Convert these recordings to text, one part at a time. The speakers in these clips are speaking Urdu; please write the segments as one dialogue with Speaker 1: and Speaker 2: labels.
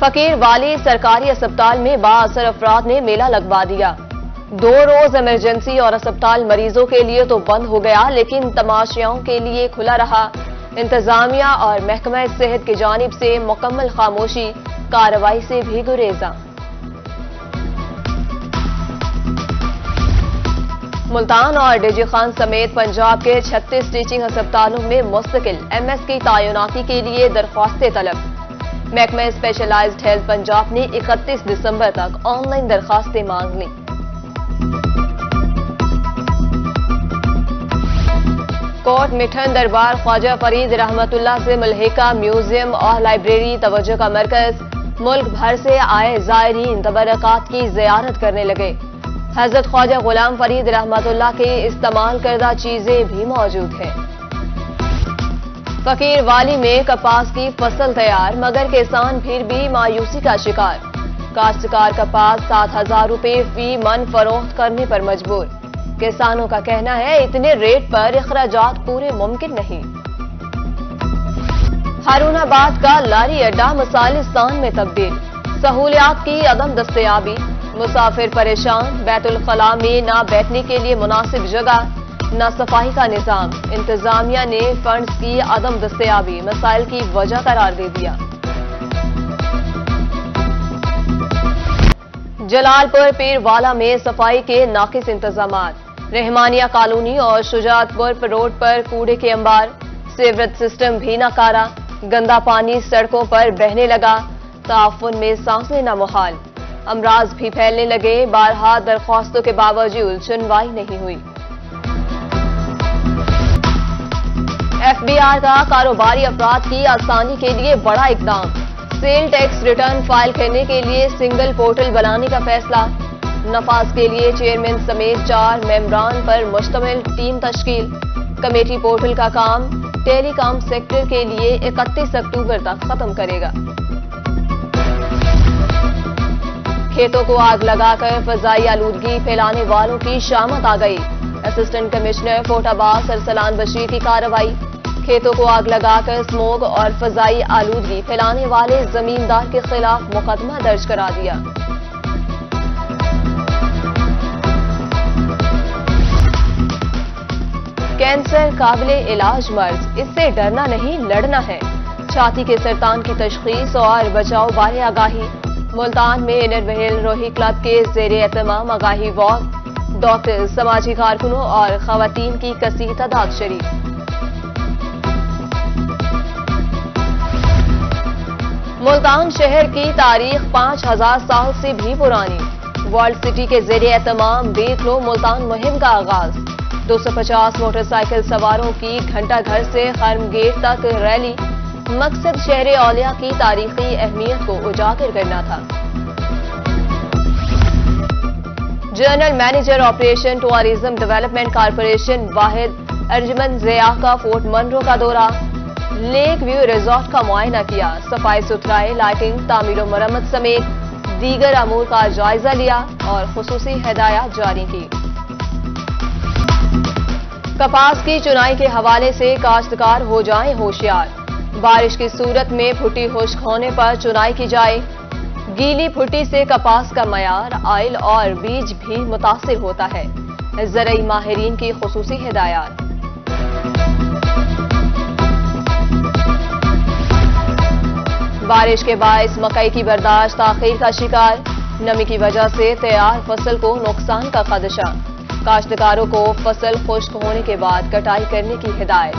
Speaker 1: فقیر والی سرکاری اسپتال میں بااثر افراد نے میلہ لگوا دیا۔ 2 روز ایمرجنسی اور اسپتال مریضوں کے لیے تو بند ہو گیا، لیکن تماشائیوں کے لیے کھلا رہا۔ انتظامیہ اور محکمہ صحت کی جانب سے مکمل خاموشی، کارروائی سے بھی گریزاں۔ ملتان اور ڈی جی خان سمیت پنجاب کے 36 ٹیچنگ اسپتالوں میں مستقل MS کی تعیناتی کے لیے درخواستیں طلب۔ محکمہ اسپیشلائزڈ ہیلتھ پنجاب نے 31 دسمبر تک آن لائن درخواستیں مانگ لیں۔ کوٹ مٹھن دربار خواجہ فرید رحمت اللہ سے ملحقہ میوزیم اور لائبریری توجہ کا مرکز، ملک بھر سے آئے زائرین تبرکات کی زیارت کرنے لگے۔ حضرت خواجہ غلام فرید رحمت اللہ کے استعمال کردہ چیزیں بھی موجود ہیں۔ فقیر والی میں کپاس کی فصل تیار، مگر کسان پھر بھی مایوسی کا شکار۔ کاشتکار کپاس 7,000 روپے فی من فروخت کرنے پر مجبور۔ کسانوں کا کہنا ہے اتنے ریٹ پر اخراجات پورے ممکن نہیں۔ ہارون آباد کا لاری اڈا مثالستان میں تبدیل، سہولیات کی عدم دستیابی، مسافر پریشان، بیت الخلاء میں نہ بیٹھنے کے لیے مناسب جگہ، نہ صفائی کا نظام۔ انتظامیہ نے فنڈز کی عدم دستیابی مسائل کی وجہ قرار دے دیا۔ جلال پور پیر والا میں صفائی کے ناقص انتظامات، رحمانیہ کالونی اور شجاعت پور روڈ پر کوڑے کے انبار، سیوریج سسٹم بھی ناکارہ، گندا پانی سڑکوں پر بہنے لگا، تعفن میں سانس لینا محال، امراض بھی پھیلنے لگے، بارہا درخواستوں کے باوجود سنوائی نہیں ہوئی۔ FBR کا کاروباری افراد کی آسانی کے لیے بڑا اقدام، سیل ٹیکس ریٹرن فائل کرنے کے لیے سنگل پورٹل بنانے کا فیصلہ، نفاذ کے لیے چیئرمین سمیت 4 ممبران پر مشتمل ٹیم تشکیل، کمیٹی پورٹل کا کام ٹیلی کام سیکٹر کے لیے 31 اکتوبر تک ختم کرے گا۔ کھیتوں کو آگ لگا کر فضائی آلودگی پھیلانے والوں کی شامت آ گئی، اسسٹنٹ کمشنر فورٹ عباس ارسلان بشیر کی کارروائی، کھیتوں کو آگ لگا کر اسموگ اور فضائی آلودگی پھیلانے والے زمیندار کے خلاف مقدمہ درج کرا دیا۔ کینسر قابل علاج مرض، اس سے ڈرنا نہیں لڑنا ہے، چھاتی کے سرطان کی تشخیص اور بچاؤ بارے آگاہی، ملتان میں انر وہیل روہی کلب کے زیر اہتمام آگاہی واک، ڈاکٹر، سماجی کارکنوں اور خواتین کی کثیر تعداد شریک۔ ملتان شہر کی تاریخ 5000 سال سے بھی پرانی، ورلڈ سٹی کے زیر اہتمام دیکھ لو ملتان مہم کا آغاز، 250 موٹر سائیکل سواروں کی گھنٹہ گھر سے خرم گیٹ تک ریلی، مقصد شہر اولیاء کی تاریخی اہمیت کو اجاگر کرنا تھا۔ General manager operation tourism development corporation واحد ارجمن ضیاء کا فورٹ منرو کا دورہ، لیک ویو ریزورٹ کا معائنہ کیا، صفائی ستھرائی، لائٹنگ، تعمیر و مرمت سمیت دیگر امور کا جائزہ لیا اور خصوصی ہدایات جاری کی۔ کپاس کی چنائی کے حوالے سے کاشتکار ہو جائیں ہوشیار، بارش کی صورت میں پھٹی خشک ہونے پر چنائی کی جائے، گیلی پھٹی سے کپاس کا معیار، آئل اور بیج بھی متاثر ہوتا ہے، زرعی ماہرین کی خصوصی ہدایات۔ بارش کے باعث مکئی کی برداشت تاخیر کا شکار، نمی کی وجہ سے تیار فصل کو نقصان کا خدشہ، کاشتکاروں کو فصل خشک ہونے کے بعد کٹائی کرنے کی ہدایت۔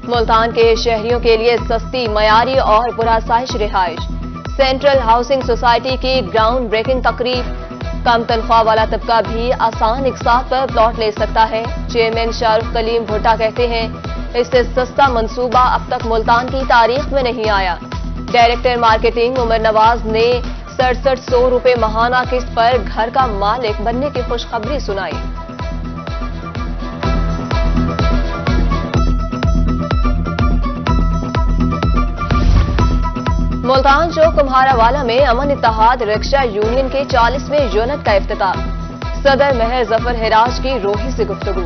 Speaker 1: ملتان کے شہریوں کے لیے سستی، معیاری اور پرآسائش رہائش، سینٹرل ہاؤسنگ سوسائٹی کی گراؤنڈ بریکنگ تقریب، کم تنخواہ والا طبقہ بھی آسان اقساط پر پلاٹ لے سکتا ہے، چیئرمین شاہ رخ کلیم بھٹا کہتے ہیں اس سے سستا منصوبہ اب تک ملتان کی تاریخ میں نہیں آیا۔ ڈائریکٹر مارکیٹنگ عمر نواز نے 6700 روپے ماہانہ قسط پر گھر کا مالک بننے کی خوشخبری سنائی۔ ملتان چوک کمہارا والا میں امن اتحاد رکشہ یونین کے 40ویں یونٹ کا افتتاح، صدر مہر ظفر ہراج کی روحی سے گفتگو،